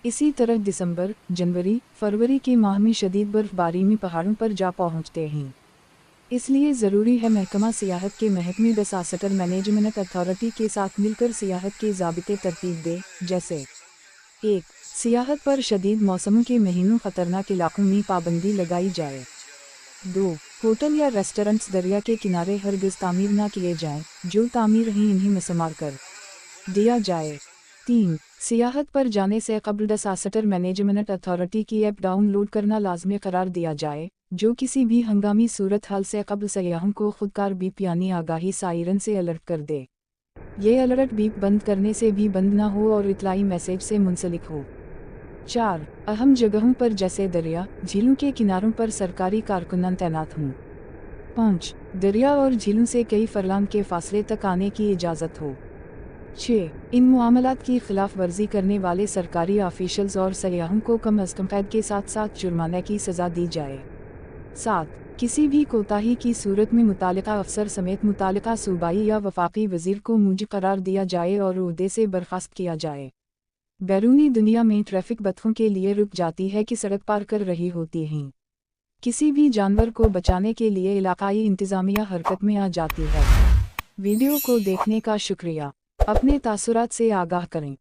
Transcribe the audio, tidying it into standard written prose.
इसी तरह दिसंबर, जनवरी, फरवरी के माह में शदीद बर्फबारी में पहाड़ों पर जा पहुंचते हैं। इसलिए ज़रूरी है महकमा सियाहत के महकमे डिसास्टर मैनेजमेंट अथॉरिटी के साथ मिलकर सियाहत के ज़ाबिते तरतीब दे, जैसे 1. सियाहत पर शदीद मौसम के महीनों खतरनाक इलाकों में पाबंदी लगाई जाए। 2. होटल या रेस्टोरेंट्स दरिया के किनारे हरगिज़ तामीर न किए जाएं, जो तामीर हैं इन्हें मसमार कर दिया जाए। 3. सियाहत पर जाने से कबल डिसास्टर मैनेजमेंट अथॉरिटी की ऐप डाउनलोड करना लाजमी करार दिया जाए, जो किसी भी हंगामी सूरत हाल से कबल सयाहों को खुदकार बीप यानी आगाही सायरन से अलर्ट कर दे। ये अलर्ट बीप बंद करने से भी बंद ना हो और इतलाई मैसेज से मुंसलिक हो। 4. अहम जगहों पर जैसे दरिया, झीलों के किनारों पर सरकारी कारकुनान तैनात हों। 5. दरिया और झीलों से कई फरलांग के फासले तक आने की इजाज़त हो। 6. इन मामलात की खिलाफ वर्जी करने वाले सरकारी ऑफिशियल्स और सयाहों को कम अज़ कम कैद के साथ साथ जुर्माने की सज़ा दी जाए। 7. किसी भी कोताही की सूरत में मुतालिका अफसर समेत मुतालिका सूबाई या वफाकी वज़ीर को मुंजी करार दिया जाए और ओहदे से बर्खास्त किया जाए। बैरूनी दुनिया में ट्रैफिक बतखों के लिए रुक जाती है कि सड़क पार कर रही होती हैं। किसी भी जानवर को बचाने के लिए इलाकाई इंतज़ामिया हरकत में आ जाती है। वीडियो को देखने का शुक्रिया। अपने तासुरात से आगाह करें।